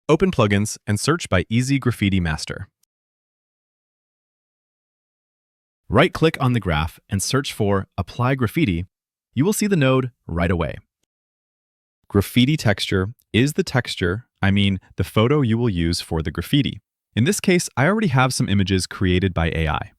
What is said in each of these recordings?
Open Plugins and search by Easy Graffiti Master. Right-click on the graph and search for Apply Graffiti. You will see the node right away. Graffiti texture is the the photo you will use for the graffiti. In this case, I already have some images created by AI.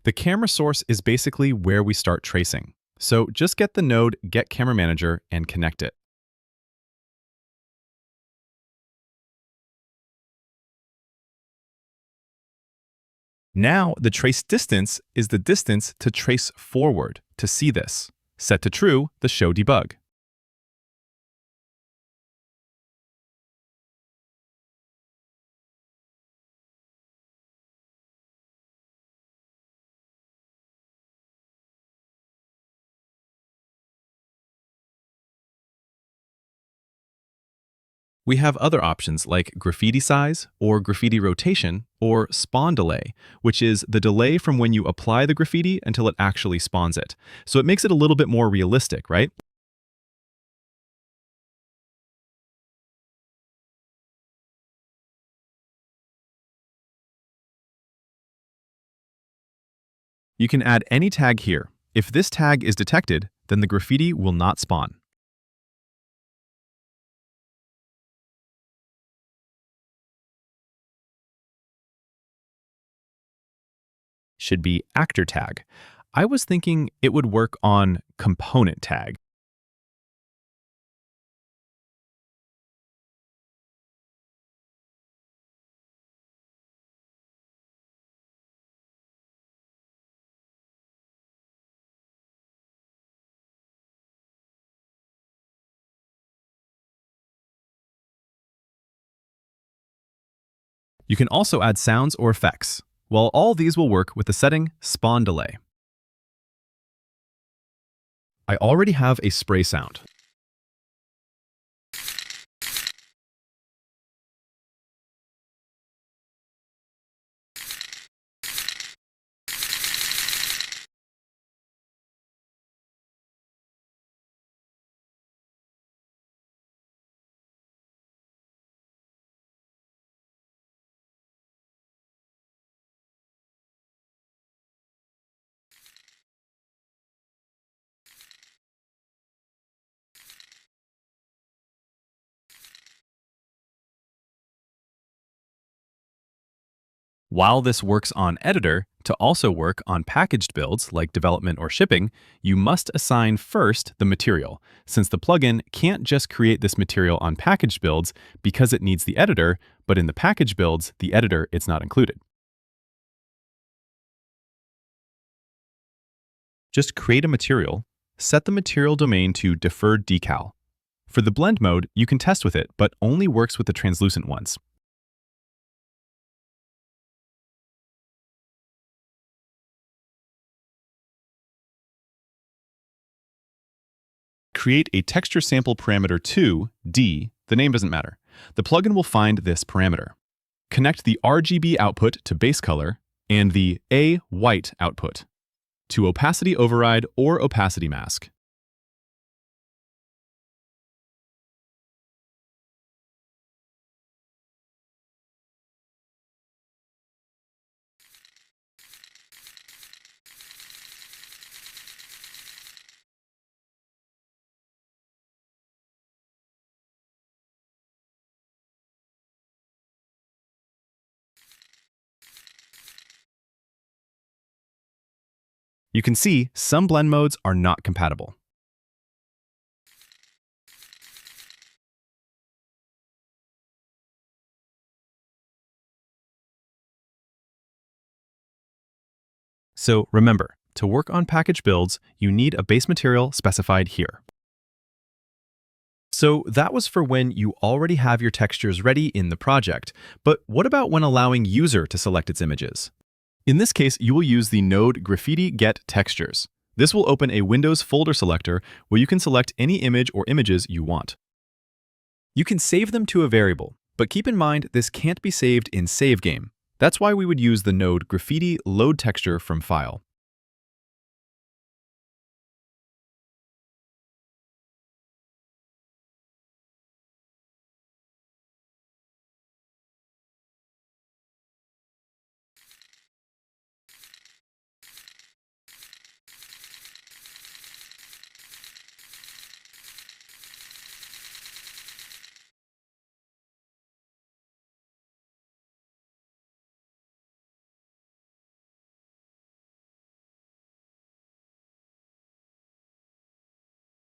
The camera source is basically where we start tracing. So just get the node Get Camera Manager and connect it. Now, the trace distance is the distance to trace forward to see this. Set to true, the show debug. We have other options like graffiti size or graffiti rotation or spawn delay, which is the delay from when you apply the graffiti until it actually spawns it. So it makes it a little bit more realistic, right? You can add any tag here. If this tag is detected, then the graffiti will not spawn. Should be actor tag. I was thinking it would work on component tag. You can also add sounds or effects. Well, all these will work with the setting spawn delay. I already have a spray sound. While this works on editor, to also work on packaged builds like development or shipping, you must assign first the material, since the plugin can't just create this material on packaged builds because it needs the editor, but in the package builds, the editor is not included. Just create a material, set the material domain to deferred decal. For the blend mode, you can test with it, but only works with the translucent ones. Create a texture sample parameter to D, the name doesn't matter. The plugin will find this parameter. Connect the RGB output to base color and the A white output to opacity override or opacity mask. You can see some blend modes are not compatible. So remember, to work on package builds, you need a base material specified here. So that was for when you already have your textures ready in the project. But what about when allowing user to select its images? In this case, you will use the node Graffiti Get Textures. This will open a Windows folder selector where you can select any image or images you want. You can save them to a variable, but keep in mind this can't be saved in Save Game. That's why we would use the node Graffiti Load Texture from File.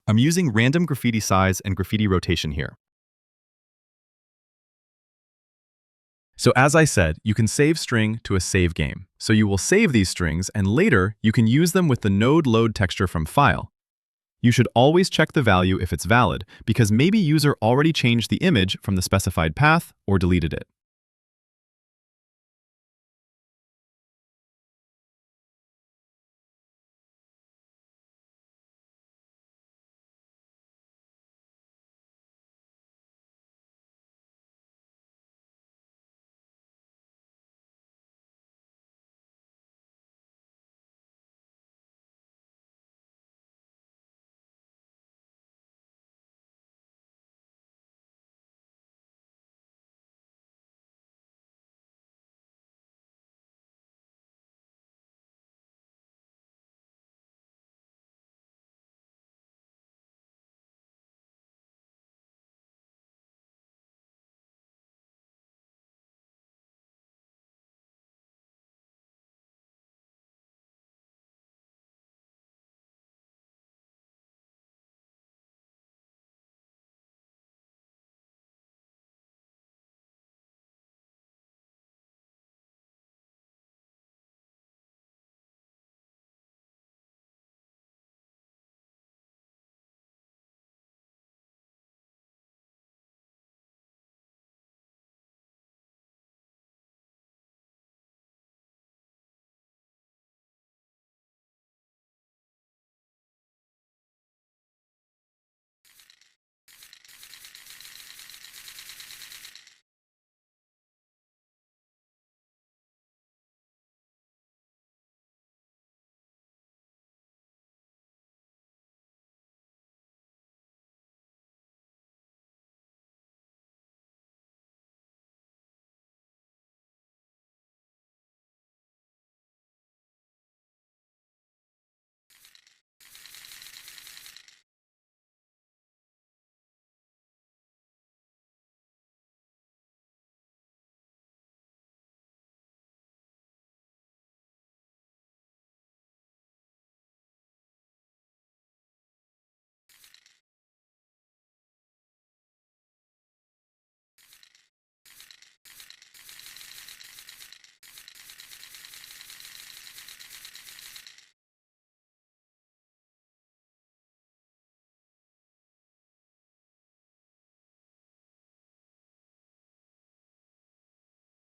I'm using random graffiti size and graffiti rotation here. So as I said, you can save string to a save game. So you will save these strings, and later you can use them with the node load texture from file. You should always check the value if it's valid, because maybe user already changed the image from the specified path or deleted it.